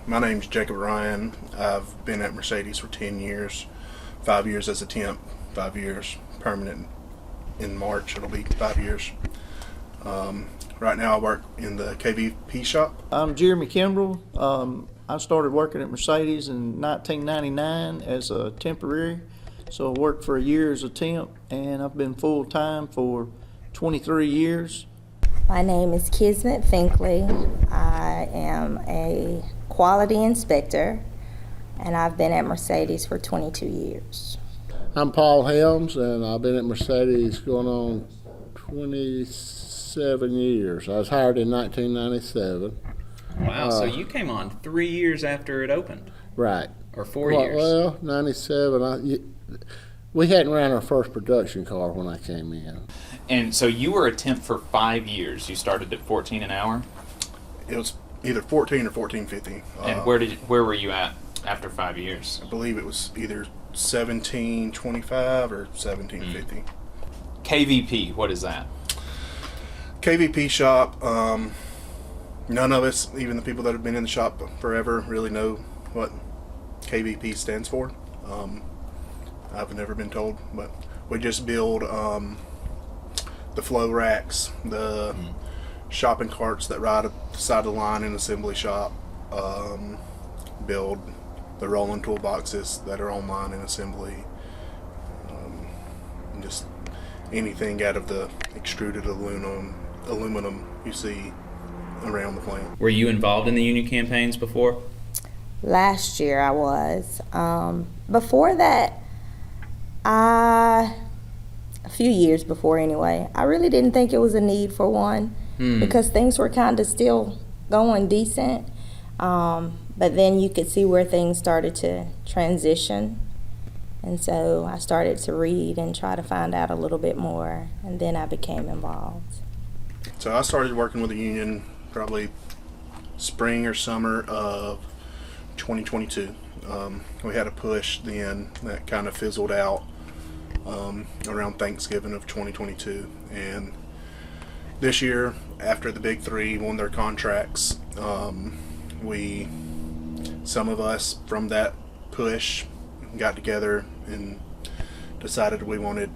My name's Jacob Ryan. I've been at Mercedes for 10 years, 5 years as a temp, 5 years permanent. In March, it'll be 5 years. Right now I work in the KVP shop. I'm Jeremy Kimbrell. I started working at Mercedes in 1999 as a temporary. So I worked for a year as a temp, and I've been full-time for 23 years. My name is Kismet Finkley. I am a quality inspector, and I've been at Mercedes for 22 years. I'm Paul Helms, and I've been at Mercedes going on 27 years. I was hired in 1997. Wow, so you came on 3 years after it opened. Right. Or 4 years. Well, 97. We hadn't ran our first production car when I came in. And so you were a temp for 5 years. You started at $14 an hour? It was either 14 or 14.50. And where were you at after 5 years? I believe it was either 17.25 or 17.50. KVP, what is that? KVP shop. None of us, even the people that have been in the shop forever, really know what KVP stands for. I've never been told, but we just build the flow racks, the shopping carts that ride up the side of the line in assembly shop, build the rolling toolboxes that are online in assembly, and just anything out of the extruded aluminum you see around the plant. Were you involved in the union campaigns before? Last year I was. Before that, a few years before anyway, I really didn't think it was a need for one because things were kind of still going decent. But then you could see where things started to transition. And so I started to read and try to find out a little bit more, and then I became involved. So I started working with the union probably spring or summer of 2022. We had a push then that kind of fizzled out around Thanksgiving of 2022. And this year, after the big three won their contracts, some of us from that push got together and decided we wanted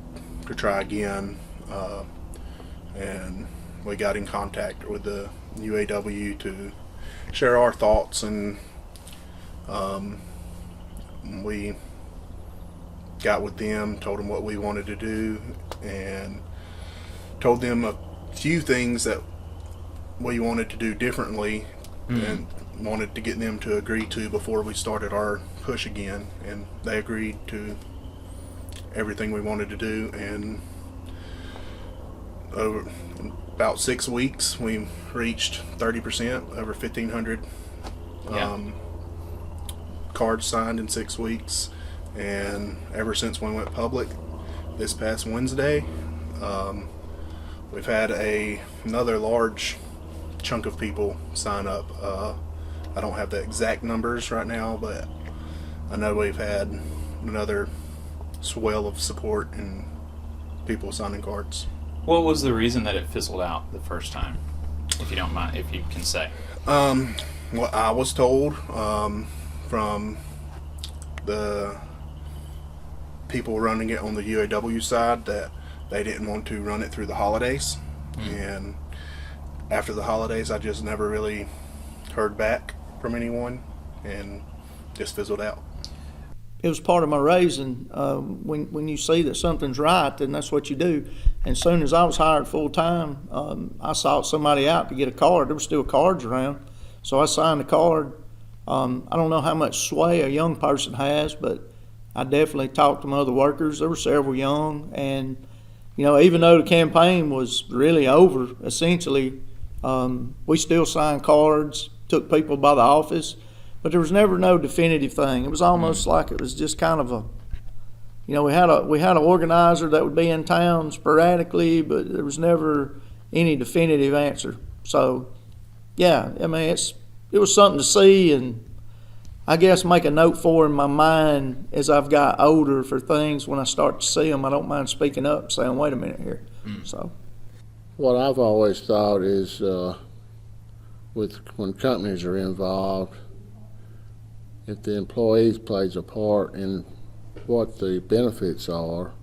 to try again, and we got in contact with the UAW to share our thoughts, and we got with them, told them what we wanted to do, and told them a few things that we wanted to do differently and wanted to get them to agree to before we started our push again, and they agreed to everything we wanted to do. And over about 6 weeks we reached 30%, over 1,500 cards signed in 6 weeks. And ever since we went public this past Wednesday, we've had another large chunk of people sign up. I don't have the exact numbers right now, but I know we've had another swell of support and people signing cards. What was the reason that it fizzled out the first time, if you don't mind, if you can say? What I was told from the people running it on the UAW side, that they didn't want to run it through the holidays. And after the holidays, I just never really heard back from anyone and just fizzled out. It was part of my raising. When you see that something's right, then that's what you do. And as soon as I was hired full-time, I sought somebody out to get a card. There were still cards around, so I signed the card. I don't know how much sway a young person has, but I definitely talked to my other workers. There were several young, and even though the campaign was really over, essentially, we still signed cards, took people by the office, but there was never no definitive thing. It was almost like it was just kind of we had an organizer that would be in town sporadically, but there was never any definitive answer. So, yeah, I mean, it was something to see, and I guess make a note for in my mind as I've got older for things. When I start to see them, I don't mind speaking up and saying, wait a minute here. So, what I've always thought is when companies are involved, if the employees plays a part in what the benefits are,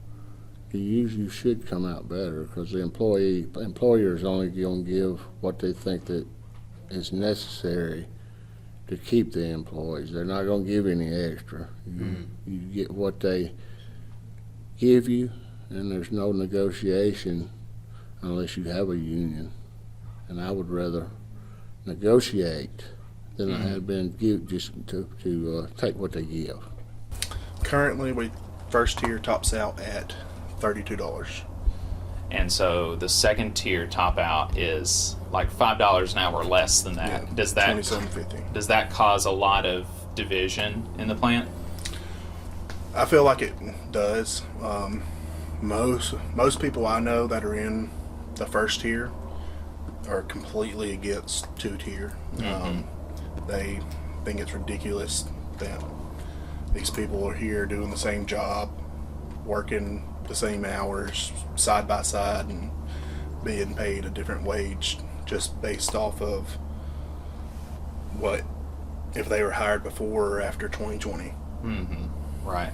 you should come out better, because the employer is only going to give what they think that is necessary to keep the employees. They're not going to give any extra. You get what they give you, and there's no negotiation unless you have a union. And I would rather negotiate than I have been just to take what they give. Currently, first tier tops out at $32. And so the second tier top out is like $5 an hour less than that. Yeah, Does that $27.50. Does that cause a lot of division in the plant? I feel like it does. Most people I know that are in the first tier are completely against two tier. They think it's ridiculous that these people are here doing the same job, working the same hours side by side, and being paid a different wage just based off of what if they were hired before or after 2020. Right.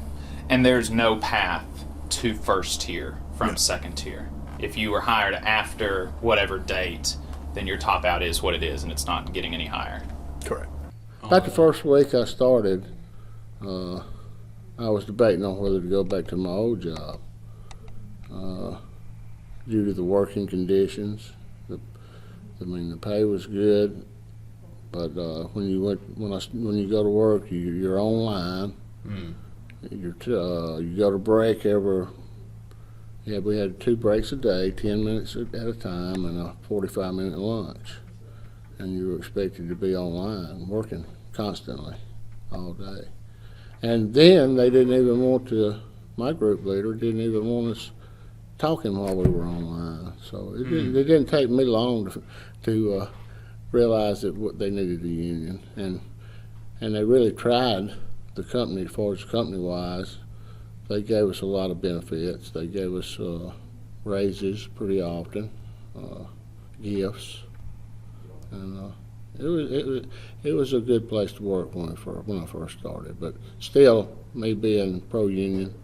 And there's no path to first tier from No. second tier. If you were hired after whatever date, then your top out is what it is, and it's not getting any higher. Correct. About the first week I started, I was debating on whether to go back to my old job due to the working conditions. The pay was good, but when you go to work, you're online. You go to break we had 2 breaks a day, 10 minutes at a time, and a 45-minute lunch. And you were expected to be online, working constantly all day. And then they didn't even want my group leader didn't even want us talking while we were online. So it didn't take me long to realize that they needed a union. And they really tried, the company, as far as company-wise. They gave us a lot of benefits. They gave us raises pretty often, gifts, and it was a good place to work when I first started. But still, me being pro-union,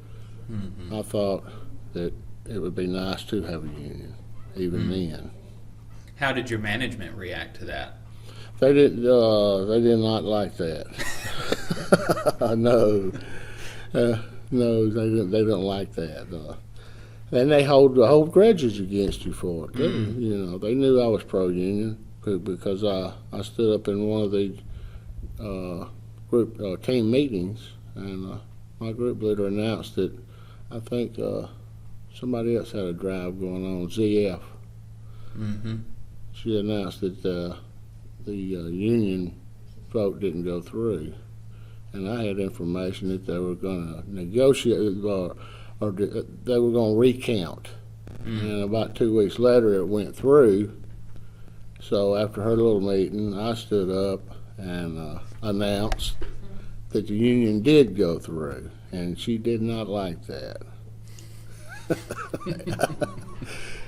I thought that it would be nice to have a union, even then. How did your management react to that? They did not like that. No, they don't like that. And they hold grudges against you for it. They knew I was pro-union because I stood up in one of the group team meetings, and my group leader announced that I think somebody else had a drive going on, ZF. She announced that the union vote didn't go through. And I had information that they were going to negotiate, or they were going to recount. And about 2 weeks later, it went through. So after her little meeting, I stood up and announced that the union did go through, and she did not like that.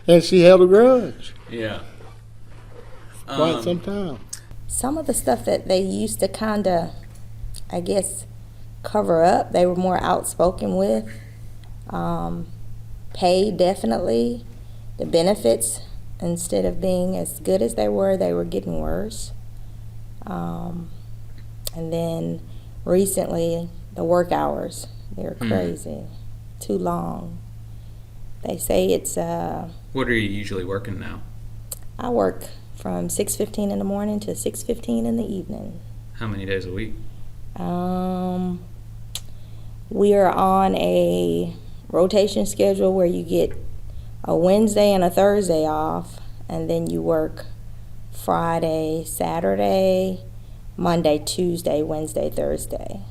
And she held a grudge. Yeah. Quite some time. Some of the stuff that they used to kind of, I guess, cover up, they were more outspoken with. Pay, definitely. The benefits, instead of being as good as they were getting worse. And then recently, the work hours, they were crazy. Too long. They say it's... What are you usually working now? I work from 6:15 in the morning to 6:15 in the evening. How many days a week? We are on a rotation schedule where you get a Wednesday and a Thursday off, and then you work Friday, Saturday, Monday, Tuesday, Wednesday, Thursday.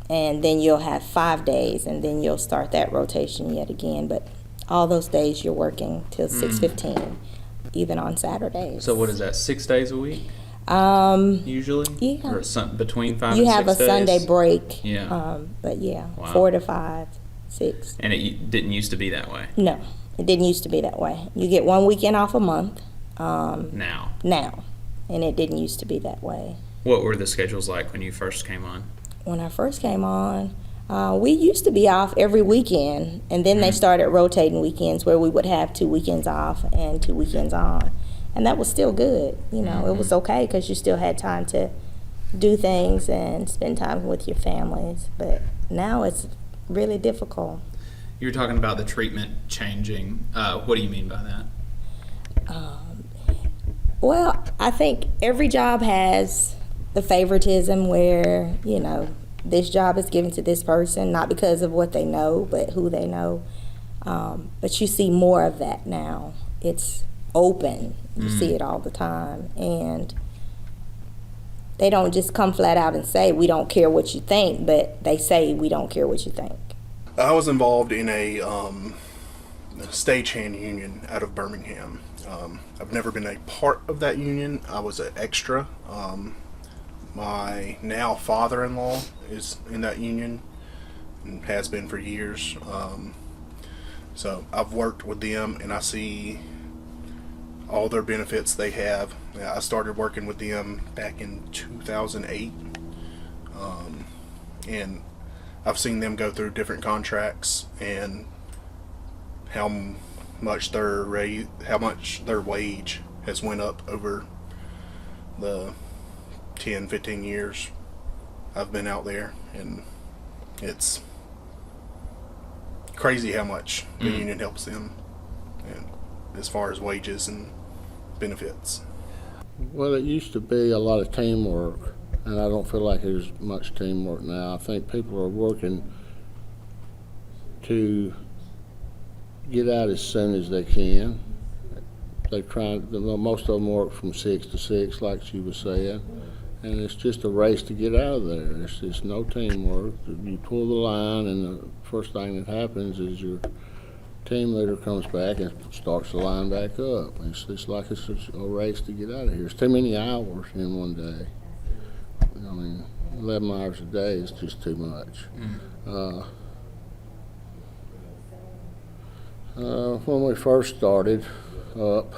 And then you'll have 5 days, and then you'll start that rotation yet again. But all those days you're working till 6:15, even on Saturdays. So what is that, 6 days a week? Usually? Yeah. Or between 5 You and 6 have a days? Sunday break. Yeah. But yeah, Wow. 4 to 5, 6. And it didn't used to be that way? No, it didn't used to be that way. You get 1 weekend off a month Now? now, and it didn't used to be that way. What were the schedules like when you first came on? When I first came on, we used to be off every weekend, and then they started rotating weekends where we would have 2 weekends off and 2 weekends on. And that was still good. You know, it was okay because you still had time to do things and spend time with your families. But now it's really difficult. You're talking about the treatment changing. What do you mean by that? Well, I think every job has the favoritism where, you know, this job is given to this person, not because of what they know, but who they know. But you see more of that now. It's open. You see it all the time. And they don't just come flat out and say, we don't care what you think, but they say, we don't care what you think. I was involved in a stagehand union out of Birmingham. I've never been a part of that union. I was an extra. My now father-in-law is in that union and has been for years. So I've worked with them and I see all their benefits they have. I started working with them back in 2008. And I've seen them go through different contracts and how much their wage has went up over the 10-15 years I've been out there, and it's crazy how much the union helps them, and as far as wages and benefits. Well, it used to be a lot of teamwork, and I don't feel like there's much teamwork now. I think people are working to get out as soon as they can. Most of them work from 6 to 6, like she was saying, and it's just a race to get out of there. It's no teamwork. You pull the line, and the first thing that happens is your team leader comes back and starts the line back up. It's like it's a race to get out of here. It's too many hours in one day. I mean, 11 hours a day is just too much. When we first started up,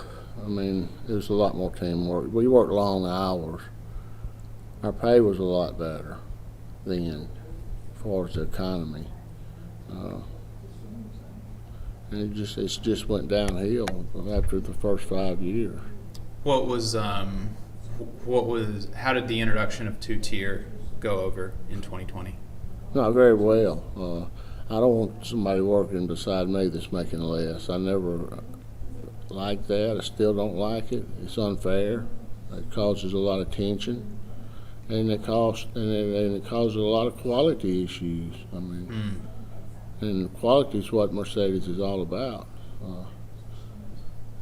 I mean, it was a lot more teamwork. We worked long hours. Our pay was a lot better then, as far as the economy. And it just went downhill after the first 5 years. How did the introduction of two-tier go over in 2020? Not very well. I don't want somebody working beside me that's making less. I never liked that. I still don't like it. It's unfair. It causes a lot of tension, and it causes a lot of quality issues. I mean, and quality is what Mercedes is all about.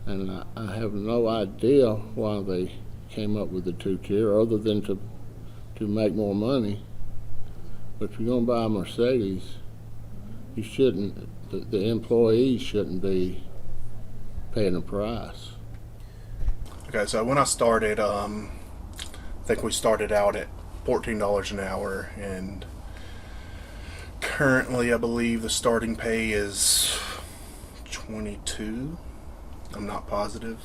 And I have no idea why they came up with the two-tier, other than to make more money. But if you're going to buy a Mercedes, you shouldn't. The employees shouldn't be paying the price. Okay, so when I started, I think we started out at $14 an hour, and currently I believe the starting pay is $22. I'm not positive.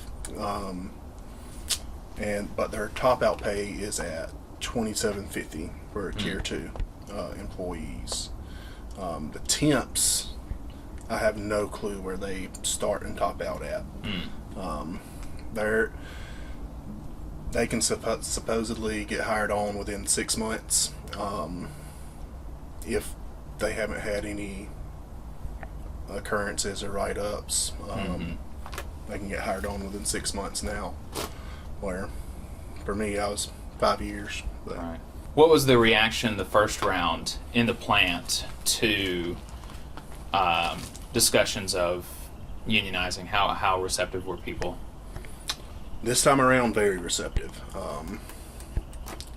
But their top out pay is at $27.50 for tier 2 employees. The temps, I have no clue where they start and top out at. They can supposedly get hired on within 6 months if they haven't had any occurrences or write-ups. They can get hired on within 6 months now, where for me I was 5 years. But. Right. What was the reaction the first round in the plant to discussions of unionizing? How receptive were people? This time around, very receptive.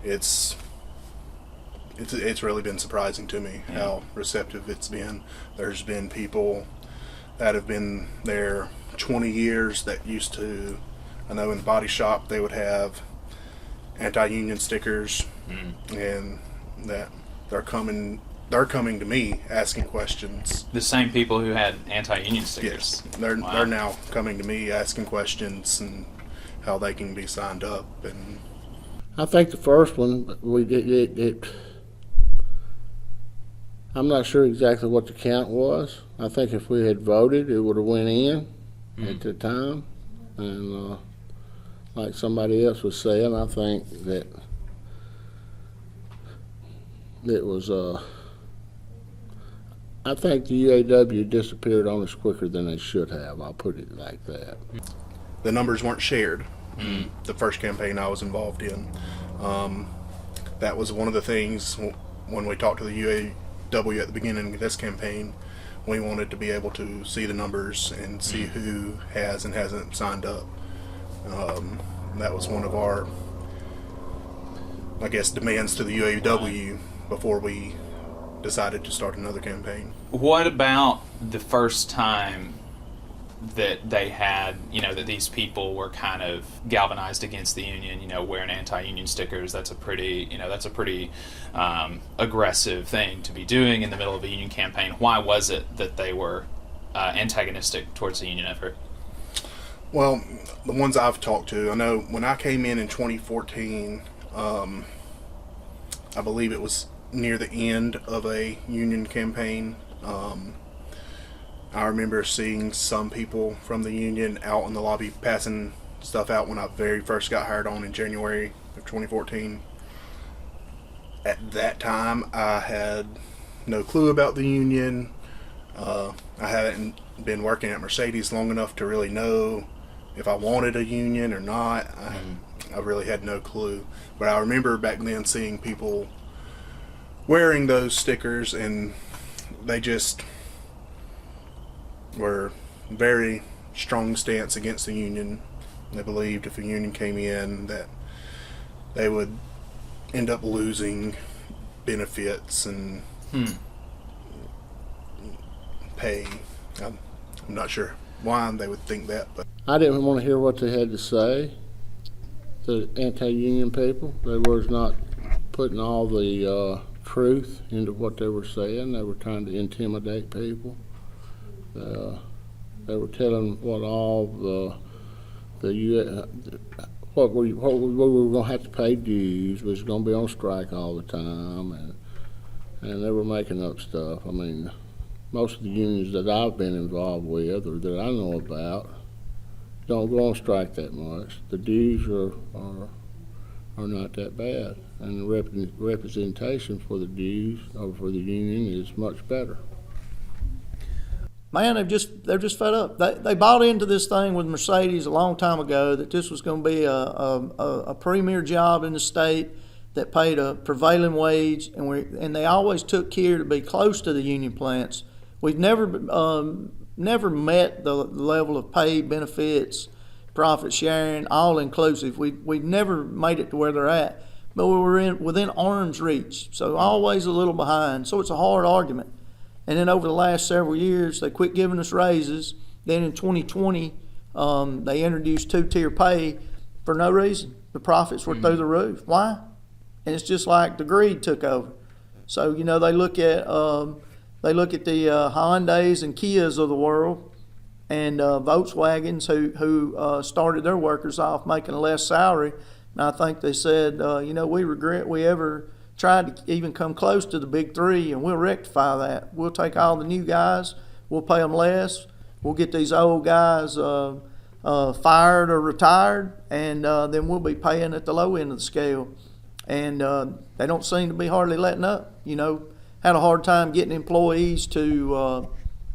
It's really been surprising to me how receptive it's been. There's been people that have been there 20 years that used to, I know in the body shop they would have anti-union stickers, and that they're coming to me asking questions. The same people who had anti-union stickers? Yes, they're now coming to me asking questions and how they can be signed up. And I think the first one we did. I'm not sure exactly what the count was. I think if we had voted, it would have went in at the time. And like somebody else was saying, I think that it was. I think the UAW disappeared on us quicker than they should have. I'll put it like that. The numbers weren't shared. The first campaign I was involved in. That was one of the things when we talked to the UAW at the beginning of this campaign. We wanted to be able to see the numbers and see who has and hasn't signed up. That was one of our, I guess, demands to the UAW before we decided to start another campaign. What about the first time that they had, that these people were kind of galvanized against the union, wearing anti-union stickers? That's a pretty aggressive thing to be doing in the middle of a union campaign. Why was it that they were antagonistic towards the union effort? Well, the ones I've talked to, I know when I came in 2014, I believe it was near the end of a union campaign. I remember seeing some people from the union out in the lobby passing stuff out when I very first got hired on in January of 2014. At that time, I had no clue about the union. I hadn't been working at Mercedes long enough to really know if I wanted a union or not. I really had no clue. But I remember back then seeing people wearing those stickers, and they just were very strong stance against the union. They believed if a union came in that they would end up losing benefits and pay. I'm not sure why they would think that, but I didn't want to hear what they had to say. The anti-union people, they was not putting all the truth into what they were saying. They were trying to intimidate people. They were telling what all what we were going to have to pay dues, was going to be on strike all the time, and they were making up stuff. I mean, most of the unions that I've been involved with or that I know about don't go on strike that much. The dues are not that bad, and the representation for the dues or for the union is much better. Man, they're just fed up. They bought into this thing with Mercedes a long time ago that this was going to be a premier job in the state that paid a prevailing wage, and they always took care to be close to the union plants. We've never met the level of pay, benefits, profit sharing, all inclusive. We've never made it to where they're at, but we were within arm's reach, so always a little behind. So it's a hard argument. And then over the last several years, they quit giving us raises. Then in 2020, they introduced two-tier pay for no reason. The profits were through the roof. Why? And it's just like the greed took over. So they look at the Hyundais and Kias of the world, and Volkswagens who started their workers off making less salary. And I think they said, we regret we ever tried to even come close to the big three, and we'll rectify that. We'll take all the new guys, we'll pay them less, we'll get these old guys fired or retired, and then we'll be paying at the low end of the scale. And they don't seem to be hardly letting up. Had a hard time getting employees to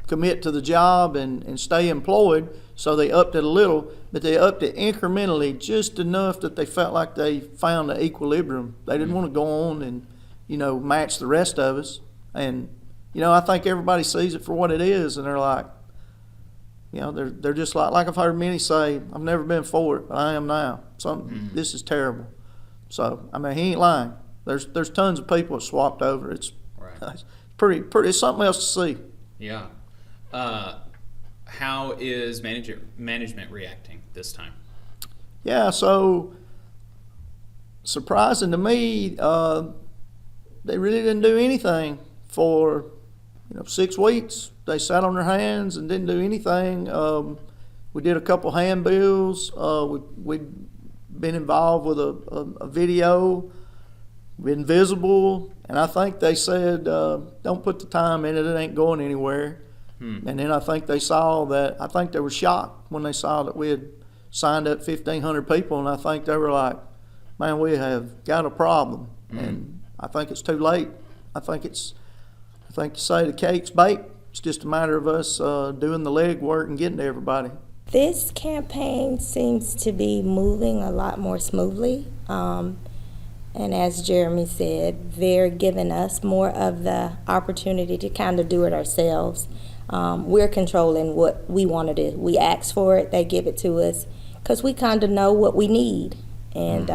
commit to the job and stay employed, so they upped it a little, but they upped it incrementally just enough that they felt like they found the equilibrium. They didn't want to go on and, match the rest of us. And, I think everybody sees it for what it is, and they're like, they're just like I've heard many say, I've never been for it, but I am now. This is terrible. So, he ain't lying. There's tons of people that swapped over. It's pretty. It's something else to see. Yeah. How is management reacting this time? Yeah, so surprising to me, they really didn't do anything for 6 weeks. They sat on their hands and didn't do anything. We did a couple handbills. We been involved with a video, been visible, and I think they said, don't put the time in it, it ain't going anywhere. And then I think they saw that, I think they were shocked when they saw that we had signed up 1,500 people, and I think they were like, man, we have got a problem. And I think it's too late. I think you say the cake's baked. It's just a matter of us doing the legwork and getting to everybody. This campaign seems to be moving a lot more smoothly. And as Jeremy said, they're giving us more of the opportunity to kind of do it ourselves. We're controlling what we want to do. We ask for it, they give it to us, because we kind of know what we need. And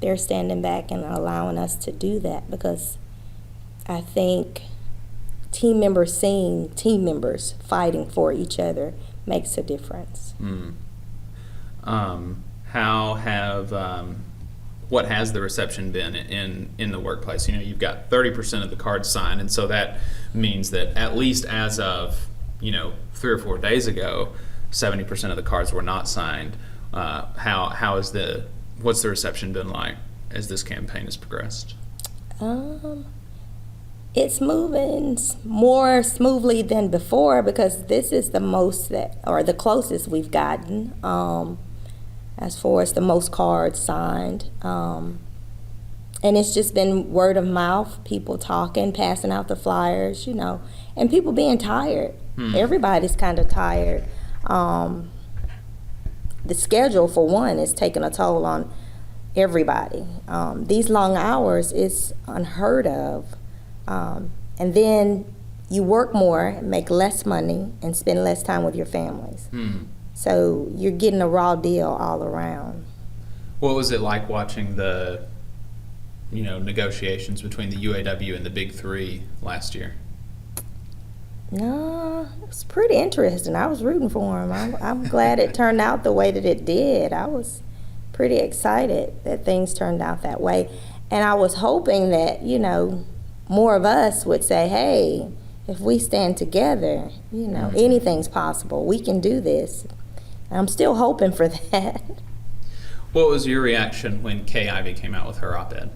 they're standing back and allowing us to do that, because I think team members seeing team members fighting for each other makes a difference. What has the reception been in the workplace? You know, you've got 30% of the cards signed, and so that means that at least as of 3 or 4 days ago, 70% of the cards were not signed. What's the reception been like as this campaign has progressed? It's moving more smoothly than before, because this is the closest we've gotten. As far as the most cards signed. And it's just been word of mouth, people talking, passing out the flyers, and people being tired. Everybody's kind of tired. The schedule, for one, is taking a toll on everybody. These long hours is unheard of. And then you work more, make less money, and spend less time with your families. So you're getting a raw deal all around. What was it like watching the, negotiations between the UAW and the Big Three last year? No, it was pretty interesting. I was rooting for them. I'm glad it turned out the way that it did. I was pretty excited that things turned out that way. And I was hoping that, more of us would say, hey, if we stand together, anything's possible. We can do this. I'm still hoping for that. What was your reaction when Kay Ivey came out with her op-ed?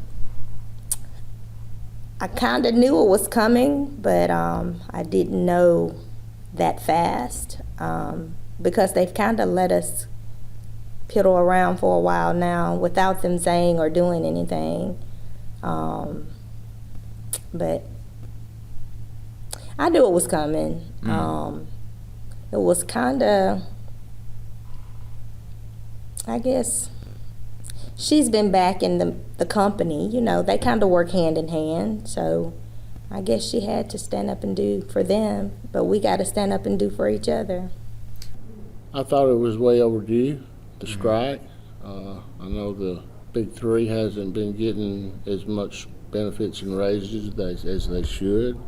I kind of knew it was coming, but I didn't know that fast, because they've kind of let us piddle around for a while now without them saying or doing anything. But I knew it was coming. It was kind of, I guess, she's been back in the company, they kind of work hand in hand, so I guess she had to stand up and do for them, but we got to stand up and do for each other. I thought it was way overdue, the strike. I know the Big Three hasn't been getting as much benefits and raises as they should.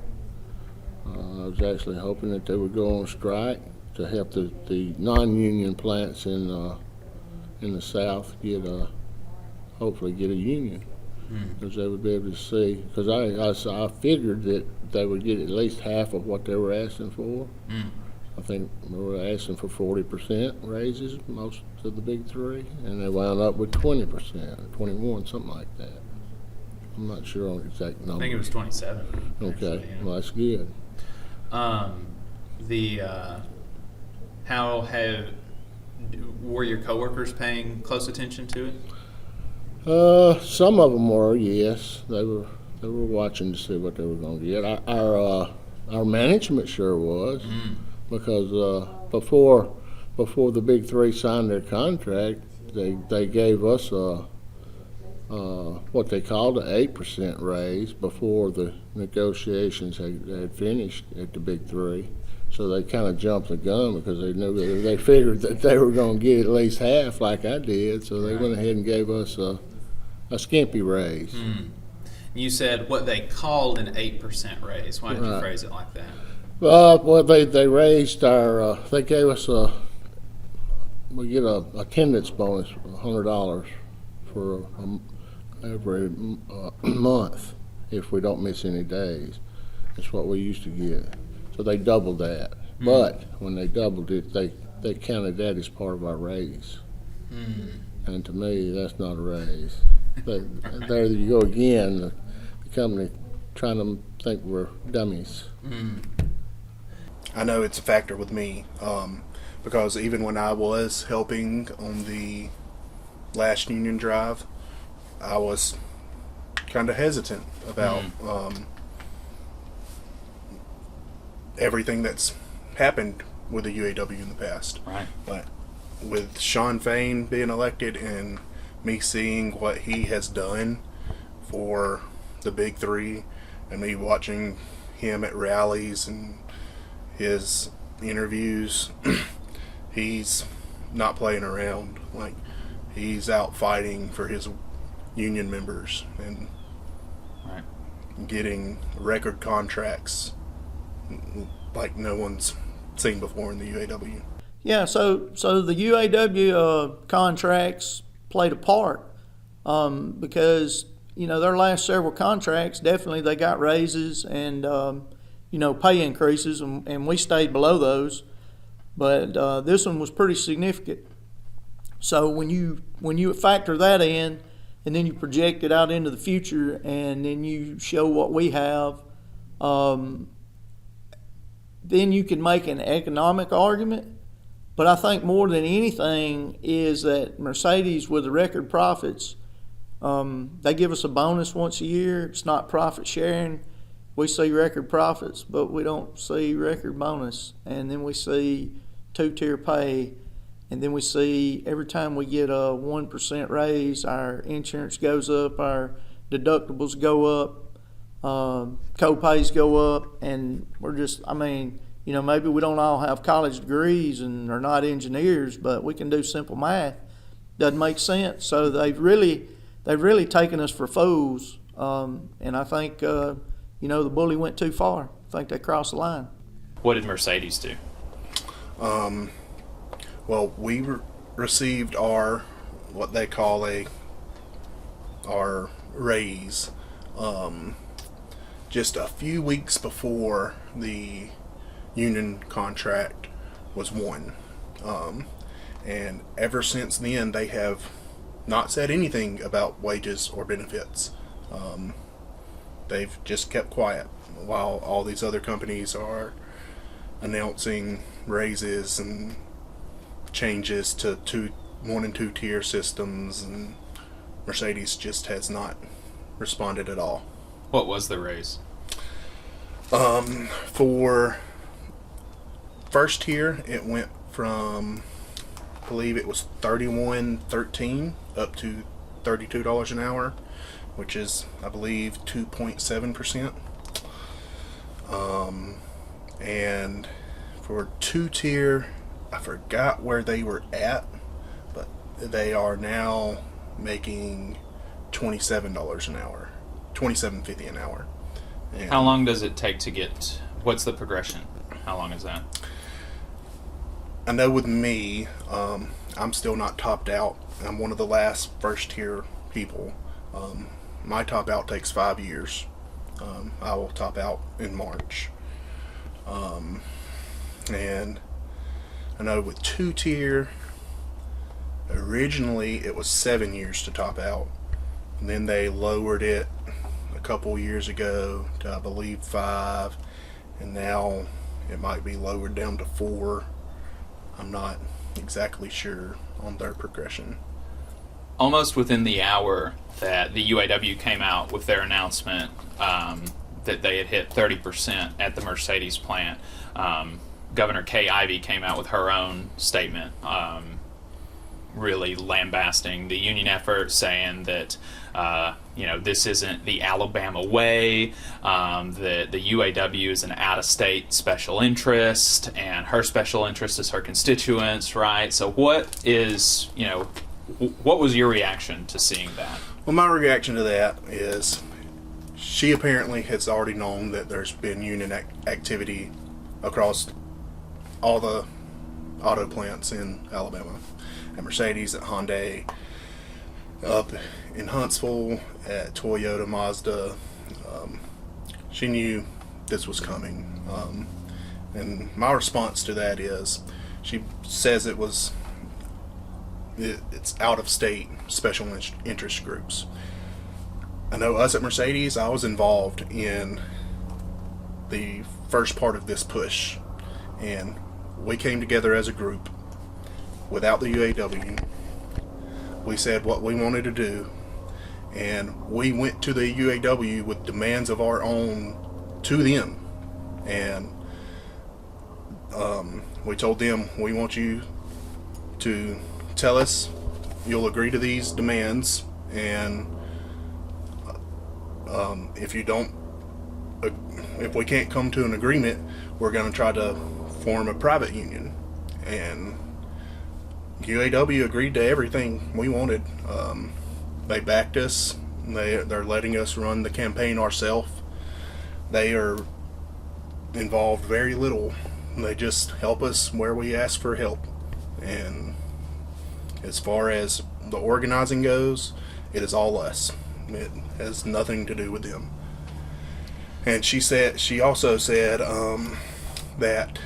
I was actually hoping that they would go on strike to help the non-union plants in the South hopefully get a union, because they would be able to see. Because I figured that they would get at least half of what they were asking for. I think they were asking for 40% raises, most of the Big Three, and they wound up with 20% or 21, something like that. I'm not sure on the exact number. I think it was 27. Okay, actually, yeah. Well, that's good. Were your coworkers paying close attention to it? Some of them were, yes. They were watching to see what they were going to get. Our management sure was, because before the Big Three signed their contract, they gave us what they called an 8% raise before the negotiations had finished at the Big Three. So they kind of jumped the gun, because they figured that they were going to get at least half, like I did. So they went ahead and gave us a skimpy raise. You said what they called an 8% raise. Why did you phrase it like that? Well, they raised our. They gave us we get a attendance bonus, $100 for every month if we don't miss any days. That's what we used to get. So they doubled that. But when they doubled it, they counted that as part of our raise. And to me, that's not a raise. But there you go again, the company trying to think we're dummies. I know it's a factor with me, because even when I was helping on the last union drive, I was kind of hesitant about everything that's happened with the UAW in the past. Right. But with Shan Fain being elected and me seeing what he has done for the big three, and me watching him at rallies and his interviews, he's not playing around. Like, he's out fighting for his union members and Right. getting record contracts like no one's seen before in the UAW. Yeah, so the UAW contracts played a part because, you know, their last several contracts, definitely they got raises and, you know, pay increases, and we stayed below those. But this one was pretty significant. So when you factor that in, and then you project it out into the future, and then you show what we have, then you can make an economic argument. But I think more than anything is that Mercedes, with the record profits, they give us a bonus once a year. It's not profit sharing. We see record profits, but we don't see record bonus. And then we see two-tier pay. And then we see every time we get a 1% raise, our insurance goes up, our deductibles go up, co-pays go up, and we're just, I mean, you know, maybe we don't all have college degrees and are not engineers, but we can do simple math. Doesn't make sense. So they've really taken us for fools, and I think, you know, the bully went too far. I think they crossed the line. What did Mercedes do? Well, we received our, what they call our raise, just a few weeks before the union contract was won. And ever since then, they have not said anything about wages or benefits. They've just kept quiet while all these other companies are announcing raises and changes to 1 and 2 tier systems, and Mercedes just has not responded at all. What was the raise? For first tier, it went from, I believe it was $31.13 up to $32 an hour, which is, I believe, 2.7%. And for 2 tier, I forgot where they were at, but they are now making $27 an hour, $27.50 an hour. And How long does it take to get, what's the progression? How long is that? I know with me, I'm still not topped out. I'm one of the last first tier people. My top out takes 5 years. I will top out in March. And I know with 2 tier, originally it was 7 years to top out, and then they lowered it a couple years ago to, I believe, 5, and now it might be lowered down to 4. I'm not exactly sure on their progression. Almost within the hour that the UAW came out with their announcement that they had hit 30% at the Mercedes plant, Governor Ivey came out with her own statement, really lambasting the union effort, saying that this isn't the Alabama way, that the UAW is an out-of-state special interest, and her special interest is her constituents, right? So what was your reaction to seeing that? Well, my reaction to that is she apparently has already known that there's been union activity across all the auto plants in Alabama, at Mercedes, at Hyundai, up in Huntsville, at Toyota, Mazda. She knew this was coming, and my response to that is, she says it was it's out of state special interest groups. I know us at Mercedes, I was involved in the first part of this push, and we came together as a group without the UAW. We said what we wanted to do, and we went to the UAW with demands of our own to them, and we told them, we want you to tell us you'll agree to these demands, and if we can't come to an agreement, we're going to try to form a private union. And UAW agreed to everything we wanted. They backed us. They're letting us run the campaign ourselves. They are involved very little. They just help us where we ask for help. And as far as the organizing goes, it is all us. It has nothing to do with them. And she also said that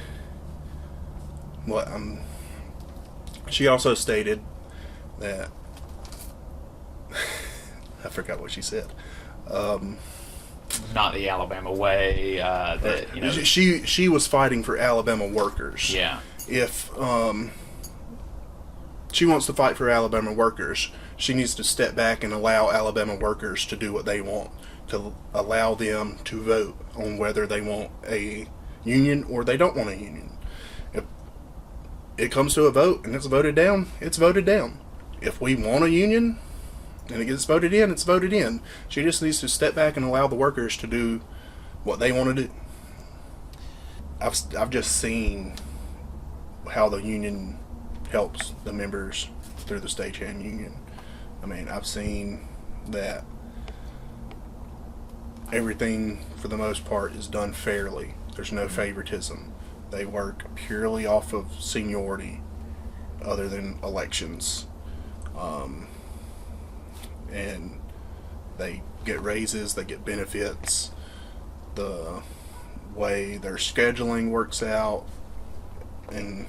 she also stated that I forgot what she said. Not the Alabama way. She was fighting for Alabama workers. Yeah. If she wants to fight for Alabama workers, she needs to step back and allow Alabama workers to do what they want, to allow them to vote on whether they want a union or they don't want a union. If it comes to a vote and it's voted down, it's voted down. If we want a union and it gets voted in, it's voted in. She just needs to step back and allow the workers to do what they want to do. I've just seen how the union helps the members through the stagehand union. I mean, I've seen that everything, for the most part, is done fairly. There's no favoritism. They work purely off of seniority, other than elections. And they get raises, they get benefits. The way their scheduling works out, and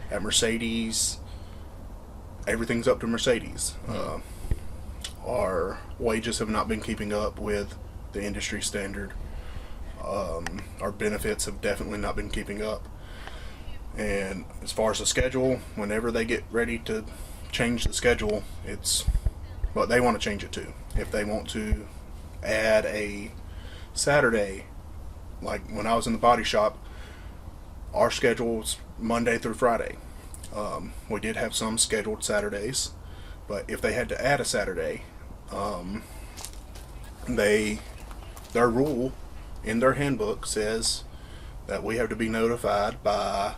at Mercedes, everything's up to Mercedes. Our wages have not been keeping up with the industry standard. Our benefits have definitely not been keeping up. And as far as the schedule, whenever they get ready to change the schedule, it's what they want to change it to. If they want to add a Saturday, like when I was in the body shop, our schedule was Monday through Friday. We did have some scheduled Saturdays, but if they had to add a Saturday, their rule in their handbook says that we have to be notified by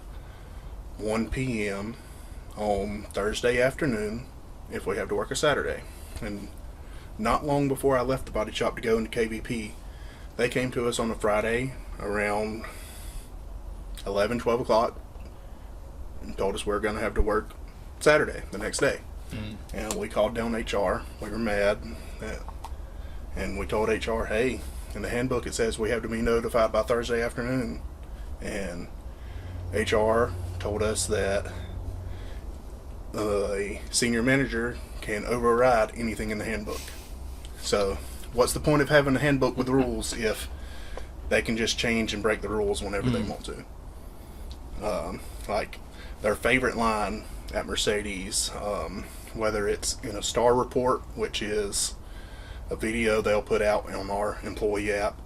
1 p.m. on Thursday afternoon if we have to work a Saturday. And not long before I left the body shop to go into KVP, they came to us on a Friday around 11, 12 o'clock and told us we're going to have to work Saturday the next day. And we called down HR. We were mad. And we told HR, hey, in the handbook it says we have to be notified by Thursday afternoon. And HR told us that a senior manager can override anything in the handbook. So what's the point of having a handbook with rules if they can just change and break the rules whenever they want to? Like their favorite line at Mercedes, whether it's in a star report, which is a video they'll put out on our employee app,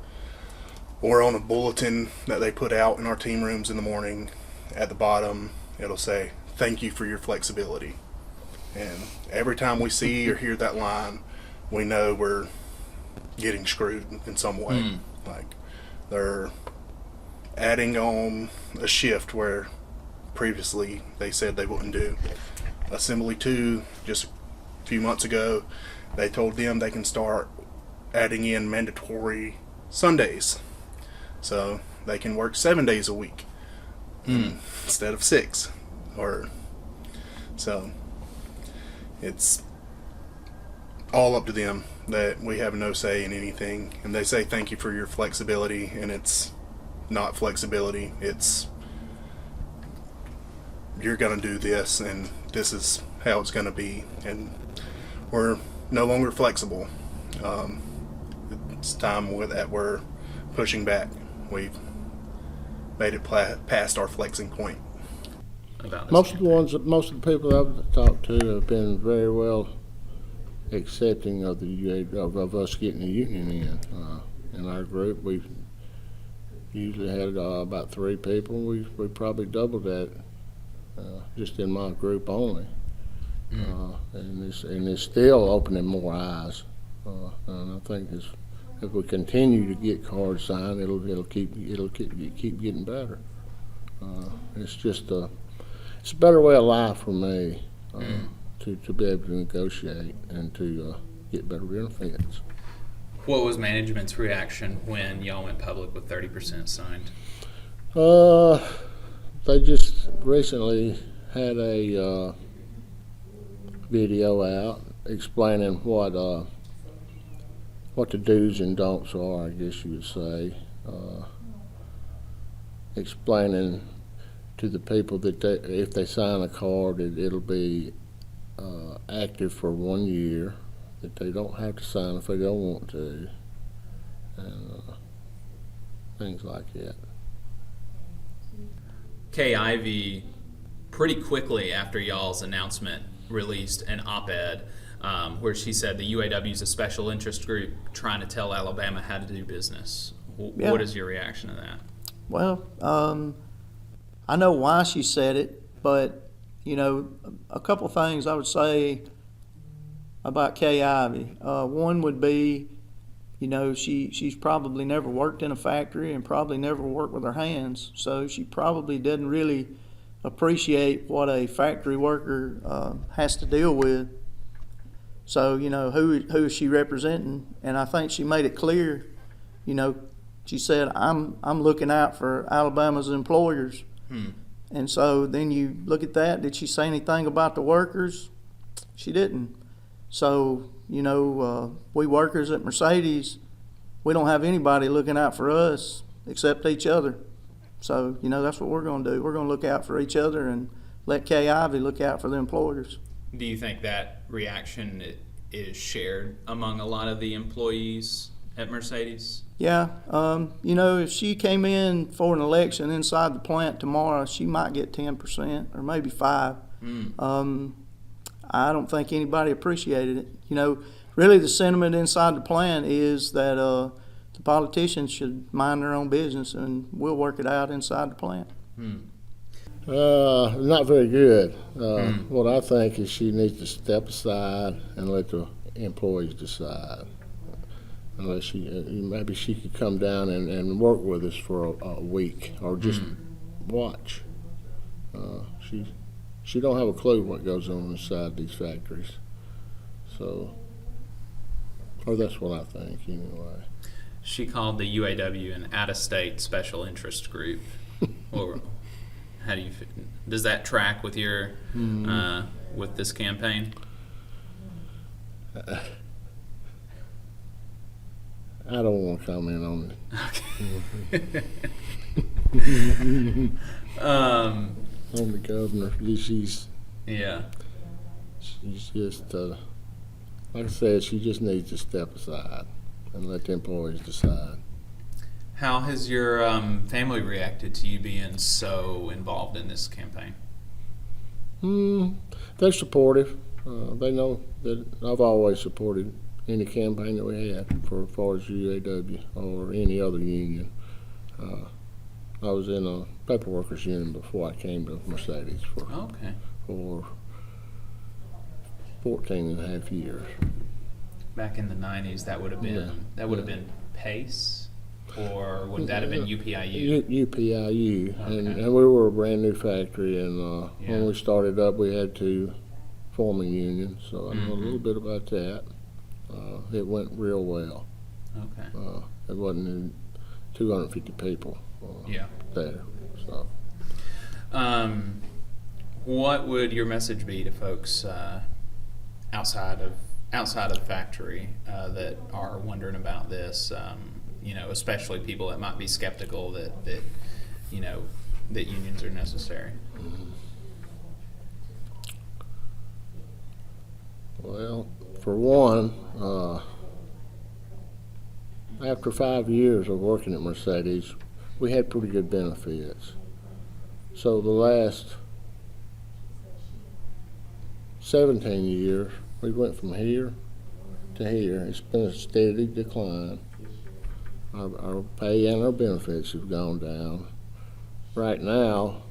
or on a bulletin that they put out in our team rooms in the morning, at the bottom it'll say, "Thank you for your flexibility." And every time we see or hear that line, we know we're getting screwed in some way. Like they're adding on a shift where previously they said they wouldn't do. Assembly 2, just a few months ago, they told them they can start adding in mandatory Sundays. So they can work 7 days a week instead of 6. So it's all up to them. That we have no say in anything. And they say thank you for your flexibility, and it's not flexibility. It's you're going to do this, and this is how it's going to be, and we're no longer flexible. It's time that we're pushing back. We've made it past our flexing point. About this Most of the people I've talked to have been very well accepting of of us getting a union in our group. We've usually had about 3 people. We probably doubled that just in my group only, and it's still opening more eyes. And I think if we continue to get cards signed, it'll keep getting better. It's just it's a better way of life for me to be able to negotiate and to get better benefits. What was management's reaction when y'all went public with 30% signed? They just recently had a video out explaining what the do's and don'ts are, I guess you would say. Explaining to the people that if they sign a card, it'll be active for 1 year, that they don't have to sign if they don't want to, and things like that. Ivey, pretty quickly after y'all's announcement, released an op-ed where she said the UAW is a special interest group trying to tell Alabama how to do business. Yeah. What is your reaction to that? Well, I know why she said it, but, you know, a couple things I would say about Ivey. One would be, you know, she's probably never worked in a factory and probably never worked with her hands, so she probably didn't really appreciate what a factory worker has to deal with. So, you know, who is she representing? And I think she made it clear, you know, she said, I'm looking out for Alabama's employers. And so then you look at that. Did she say anything about the workers? She didn't. So, you know, we workers at Mercedes, we don't have anybody looking out for us except each other. So, you know, that's what we're going to do. We're going to look out for each other and let Ivey look out for the employers. Do you think that reaction is shared among a lot of the employees at Mercedes? Yeah, you know, if she came in for an election inside the plant tomorrow, she might get 10% or maybe 5%. I don't think anybody appreciated it. You know, really the sentiment inside the plant is that the politicians should mind their own business and we'll work it out inside the plant. Not very good. What I think is she needs to step aside and let the employees decide. Unless maybe she could come down and work with us for a week or just watch. She don't have a clue what goes on inside these factories. So, or that's what I think anyway. She called the UAW an out-of-state special interest group. Or how do you? Does that track with your with this campaign? I don't want to comment on it. Okay. On the governor, she's just like I said, she just needs to step aside and let the employees decide. How has your family reacted to you being so involved in this campaign? They're supportive. They know that I've always supported any campaign that we had for as far as UAW or any other union. I was in a paper workers union before I came to Mercedes for 14 and a half years. Back in the 90s, that would have been PACE, or would that have been UPIU? UPIU, Okay. and we were a brand new factory, and when we started up, we had to form a union, so I know a little bit about that. It went real well. Okay. It wasn't 250 people there. So, what would your message be to folks outside of the factory that are wondering about this? You know, especially people that might be skeptical that you know that unions are necessary. Well, for one, after 5 years of working at Mercedes, we had pretty good benefits. So the last 17 years, we went from here to here. It's been a steady decline. Our pay and our benefits have gone down. Right now,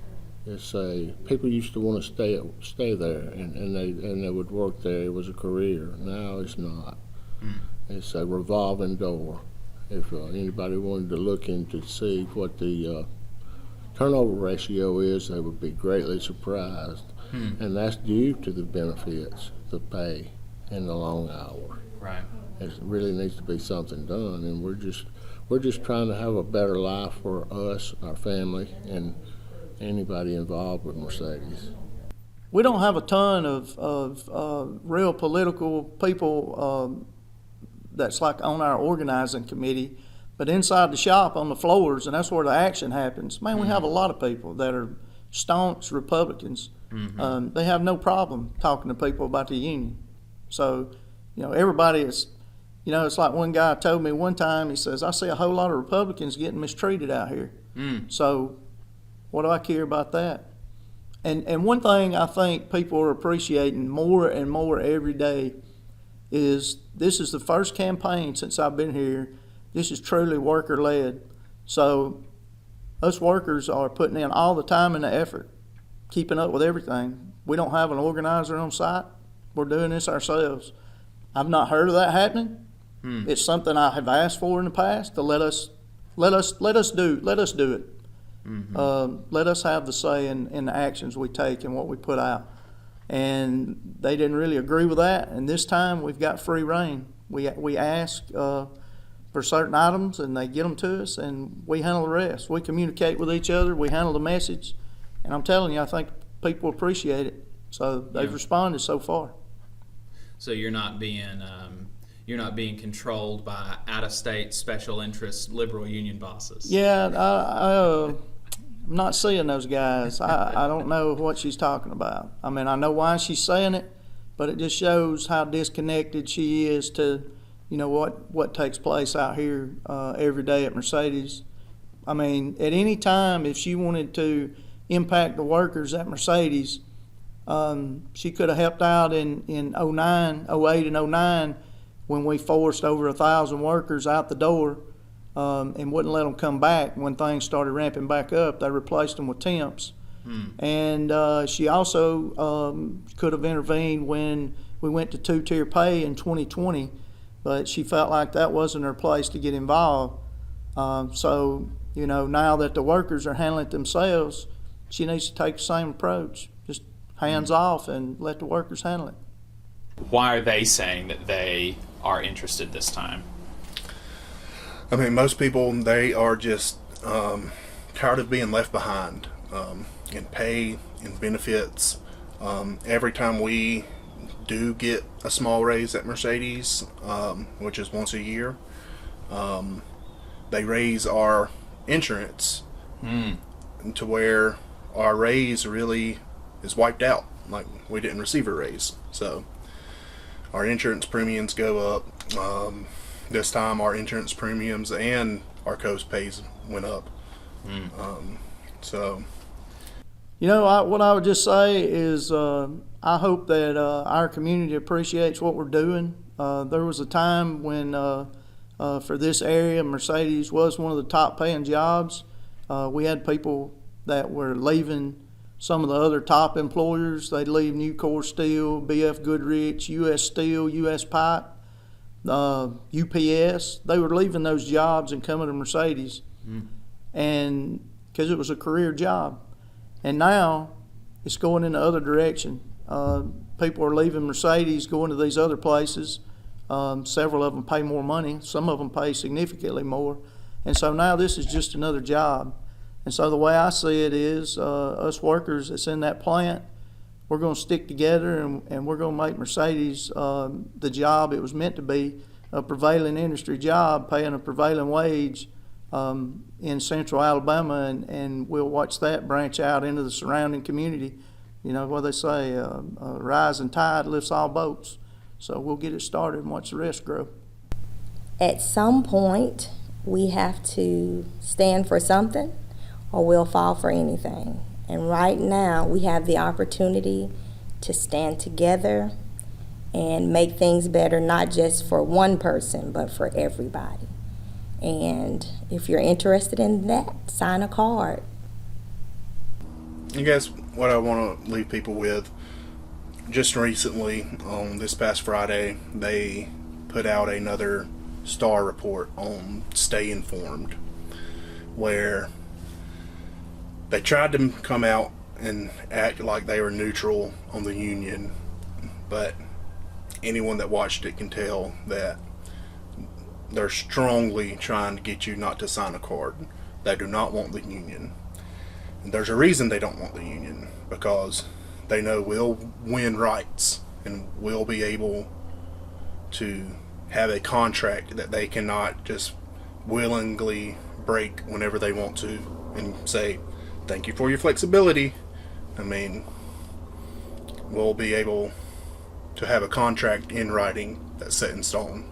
people used to want to stay there, and they would work there. It was a career. Now it's not. It's a revolving door. If anybody wanted to look into see what the turnover ratio is, they would be greatly surprised. And that's due to the benefits, the pay, and the long hours. Right. It really needs to be something done, and we're just trying to have a better life for us, our family, and anybody involved with Mercedes. We don't have a ton of real political people that's like on our organizing committee, but inside the shop on the floors, and that's where the action happens. Man, we have a lot of people that are staunch Republicans. They have no problem talking to people about the union. So, everybody is, it's like one guy told me one time, he says, I see a whole lot of Republicans getting mistreated out here. So what do I care about that? And one thing I think people are appreciating more and more every day is this is the first campaign since I've been here. This is truly worker-led. So us workers are putting in all the time and the effort, keeping up with everything. We don't have an organizer on site. We're doing this ourselves. I've not heard of that happening. It's something I have asked for in the past to let us do it. Let us have the say in the actions we take and what we put out. And they didn't really agree with that. And this time we've got free reign. We ask for certain items and they get them to us, and we handle the rest. We communicate with each other. We handle the message. And I'm telling you, I think people appreciate it. So they've responded so far. So you're not being controlled by out-of-state special interest liberal union bosses. Yeah, I'm not seeing those guys. I don't know what she's talking about. I mean, I know why she's saying it, but it just shows how disconnected she is to, what takes place out here every day at Mercedes. I mean, at any time, if she wanted to impact the workers at Mercedes, she could have helped out in 08 and 09 when we forced over 1,000 workers out the door and wouldn't let them come back. When things started ramping back up, they replaced them with temps. And she also could have intervened when we went to two-tier pay in 2020, but she felt like that wasn't her place to get involved. So, now that the workers are handling it themselves, she needs to take the same approach, just hands off and let the workers handle it. Why are they saying that they are interested this time? I mean, most people, they are just tired of being left behind in pay, in benefits. Every time we do get a small raise at Mercedes, which is once a year, they raise our insurance to where our raise really is wiped out. Like, we didn't receive a raise. So our insurance premiums go up. This time our insurance premiums and our coast pays went up. So, what I would just say is I hope that our community appreciates what we're doing. There was a time when for this area, Mercedes was one of the top paying jobs. We had people that were leaving some of the other top employers. They'd leave Nucor Steel, BF Goodrich, U.S. Steel, U.S. Pipe, UPS. They were leaving those jobs and coming to Mercedes, and because it was a career job. And now it's going in the other direction. People are leaving Mercedes, going to these other places. Several of them pay more money. Some of them pay significantly more. And so now this is just another job. And so the way I see it is us workers that's in that plant, we're going to stick together and we're going to make Mercedes the job it was meant to be, a prevailing industry job, paying a prevailing wage in central Alabama, and we'll watch that branch out into the surrounding community. What they say, a rising tide lifts all boats. So we'll get it started and watch the rest grow. At some point, we have to stand for something or we'll fall for anything. And right now, we have the opportunity to stand together and make things better, not just for one person, but for everybody. And if you're interested in that, sign a card. I guess what I want to leave people with, just recently, on this past Friday, they put out another STAR report on Stay Informed, where they tried to come out and act like they were neutral on the union, but anyone that watched it can tell that they're strongly trying to get you not to sign a card. They do not want the union. And there's a reason they don't want the union, because they know we'll win rights and we'll be able to have a contract that they cannot just willingly break whenever they want to and say, thank you for your flexibility. I mean, we'll be able to have a contract in writing that's set in stone.